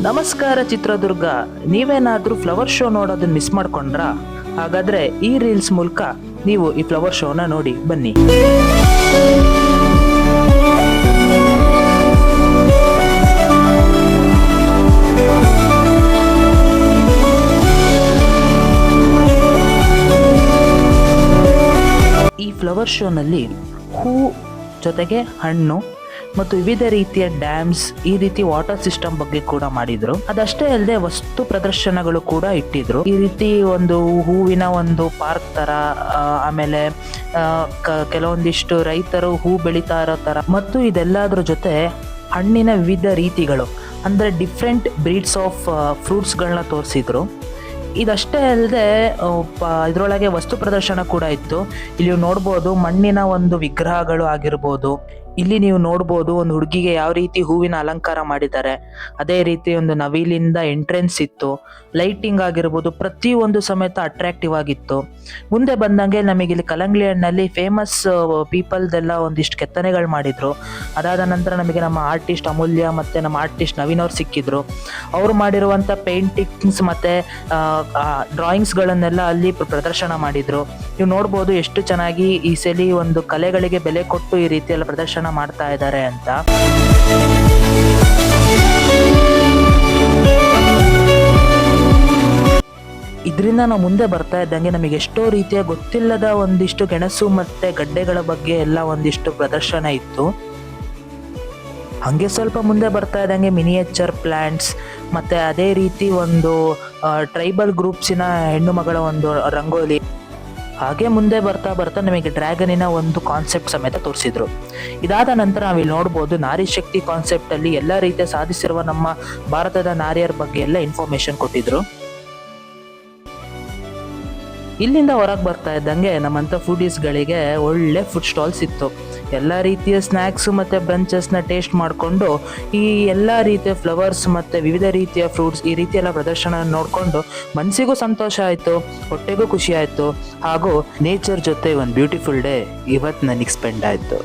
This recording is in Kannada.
ನಮಸ್ಕಾರ ಚಿತ್ರದುರ್ಗ. ನೀವೇನಾದ್ರೂ ಫ್ಲವರ್ ಶೋ ನೋಡೋದನ್ನ ಮಿಸ್ ಮಾಡ್ಕೊಂಡ್ರಾ? ಹಾಗಾದ್ರೆ ಈ ರೀಲ್ಸ್ ಮೂಲಕ ನೀವು ಈ ಫ್ಲವರ್ ಶೋನ ನೋಡಿ ಬನ್ನಿ. ಈ ಫ್ಲವರ್ ಶೋನಲ್ಲಿ ಹೂ ಜೊತೆಗೆ ಹಣ್ಣು ಮತ್ತು ವಿವಿಧ ರೀತಿಯ ಡ್ಯಾಮ್ಸ್, ಈ ರೀತಿ ವಾಟರ್ ಸಿಸ್ಟಮ್ ಬಗ್ಗೆ ಕೂಡ ಮಾಡಿದ್ರು. ಅದಷ್ಟೇ ಅಲ್ಲದೆ ವಸ್ತು ಪ್ರದರ್ಶನಗಳು ಕೂಡ ಇಟ್ಟಿದ್ರು. ಈ ರೀತಿ ಒಂದು ಹೂವಿನ ಒಂದು ಪಾರ್ಕ್ ತರ, ಆಮೇಲೆ ಕೆಲವೊಂದಿಷ್ಟು ರೈತರು ಹೂ ಬೆಳೀತಾ ಇರೋ ತರ, ಮತ್ತು ಇದೆಲ್ಲದ್ರ ಜೊತೆ ಹಣ್ಣಿನ ವಿವಿಧ ರೀತಿಗಳು ಅಂದ್ರೆ ಡಿಫ್ರೆಂಟ್ ಬ್ರೀಡ್ಸ್ ಆಫ್ ಫ್ರೂಟ್ಸ್ಗಳನ್ನ ತೋರಿಸಿದ್ರು. ಇದಷ್ಟೇ ಅಲ್ಲದೆ ಇದರೊಳಗೆ ವಸ್ತು ಪ್ರದರ್ಶನ ಕೂಡ ಇತ್ತು. ಇಲ್ಲಿ ನೋಡ್ಬೋದು ಮಣ್ಣಿನ ಒಂದು ವಿಗ್ರಹಗಳು ಆಗಿರ್ಬೋದು. ಇಲ್ಲಿ ನೀವು ನೋಡ್ಬೋದು ಒಂದು ಹುಡುಗಿಗೆ ಯಾವ ರೀತಿ ಹೂವಿನ ಅಲಂಕಾರ ಮಾಡಿದ್ದಾರೆ. ಅದೇ ರೀತಿ ಒಂದು ನವಿಲಿಂದ ಎಂಟ್ರೆನ್ಸ್ ಇತ್ತು. ಲೈಟಿಂಗ್ ಆಗಿರ್ಬೋದು, ಪ್ರತಿಯೊಂದು ಸಮೇತ ಅಟ್ರಾಕ್ಟಿವ್ ಆಗಿತ್ತು. ಮುಂದೆ ಬಂದಂಗೆ ನಮಗೆ ಇಲ್ಲಿ ಕಲ್ಲಂಗಡಿ ಹಣ್ಣಲ್ಲಿ ಫೇಮಸ್ ಪೀಪಲ್ದೆಲ್ಲ ಒಂದಿಷ್ಟು ಕೆತ್ತನೆಗಳು ಮಾಡಿದ್ರು. ಅದಾದ ನಂತರ ನಮಗೆ ನಮ್ಮ ಆರ್ಟಿಸ್ಟ್ ಅಮೂಲ್ಯ ಮತ್ತೆ ನಮ್ಮ ಆರ್ಟಿಸ್ಟ್ ನವೀನ್ ಅವ್ರು ಸಿಕ್ಕಿದ್ರು. ಅವ್ರು ಮಾಡಿರುವಂಥ ಪೇಂಟಿಂಗ್ಸ್ ಮತ್ತೆ ಡ್ರಾಯಿಂಗ್ಸ್ಗಳನ್ನೆಲ್ಲ ಅಲ್ಲಿ ಪ್ರದರ್ಶನ ಮಾಡಿದ್ರು. ನೀವು ನೋಡ್ಬೋದು ಎಷ್ಟು ಚೆನ್ನಾಗಿ ಈ ಸಲಿ ಒಂದು ಕಲೆಗಳಿಗೆ ಬೆಲೆ ಕೊಟ್ಟು ಈ ರೀತಿ ಎಲ್ಲ ಪ್ರದರ್ಶನ ಮಾಡ್ತಾ ಇದ್ದಾರೆ ಅಂತ. ಇದರಿಂದ ನಾವು ಮುಂದೆ ಬರ್ತಾ ಇದ್ದಂಗೆ ನಮಗೆ ಎಷ್ಟೋ ರೀತಿಯ ಗೊತ್ತಿಲ್ಲದ ಒಂದಿಷ್ಟು ಗೆಣಸು ಮತ್ತೆ ಗಡ್ಡೆಗಳ ಬಗ್ಗೆ ಎಲ್ಲ ಒಂದಿಷ್ಟು ಪ್ರದರ್ಶನ ಇತ್ತು. ಹಂಗೆ ಸ್ವಲ್ಪ ಮುಂದೆ ಬರ್ತಾ ಇದ್ದಂಗೆ ಮಿನಿಯೇಚರ್ ಪ್ಲಾಂಟ್ಸ್ ಮತ್ತೆ ಅದೇ ರೀತಿ ಒಂದು ಟ್ರೈಬಲ್ ಗ್ರೂಪ್ಸಿನ ಹೆಣ್ಣು ಮಗಳ ಒಂದು ರಂಗೋಲಿ. ಹಾಗೆ ಮುಂದೆ ಬರ್ತಾ ಬರ್ತಾ ನಮಗೆ ಡ್ರ್ಯಾಗನಿನ ಒಂದು ಕಾನ್ಸೆಪ್ಟ್ ಸಮೇತ ತೋರಿಸಿದ್ರು. ಇದಾದ ನಂತರ ನಾವಿಲ್ಲಿ ನೋಡ್ಬೋದು ನಾರಿ ಶಕ್ತಿ ಕಾನ್ಸೆಪ್ಟ್ ಅಲ್ಲಿ ಎಲ್ಲ ರೀತಿಯ ಸಾಧಿಸಿರುವ ನಮ್ಮ ಭಾರತದ ನಾರಿಯರ ಬಗ್ಗೆ ಎಲ್ಲ ಇನ್ಫಾರ್ಮೇಶನ್ ಕೊಟ್ಟಿದ್ರು. ಇಲ್ಲಿಂದ ಹೊರಗೆ ಬರ್ತಾ ಇದ್ದಂಗೆ ನಮ್ಮಂಥ ಫುಡೀಸ್ಗಳಿಗೆ ಒಳ್ಳೆ ಫುಡ್ ಸ್ಟಾಲ್ಸ್ ಇತ್ತು. ಎಲ್ಲ ರೀತಿಯ ಸ್ನ್ಯಾಕ್ಸ್ ಮತ್ತು ಬ್ರಂಚಸ್ನ ಟೇಸ್ಟ್ ಮಾಡಿಕೊಂಡು ಈ ಎಲ್ಲ ರೀತಿಯ ಫ್ಲವರ್ಸ್ ಮತ್ತು ವಿವಿಧ ರೀತಿಯ ಫ್ರೂಟ್ಸ್ ಈ ರೀತಿ ಎಲ್ಲ ಪ್ರದರ್ಶನ ನೋಡಿಕೊಂಡು ಮನಸ್ಸಿಗೂ ಸಂತೋಷ ಆಯಿತು, ಹೊಟ್ಟೆಗೂ ಖುಷಿ ಆಯಿತು. ಹಾಗೂ ನೇಚರ್ ಜೊತೆ ಒಂದು ಬ್ಯೂಟಿಫುಲ್ ಡೇ ಇವತ್ತು ನನಗೆ ಸ್ಪೆಂಡ್ ಆಯಿತು.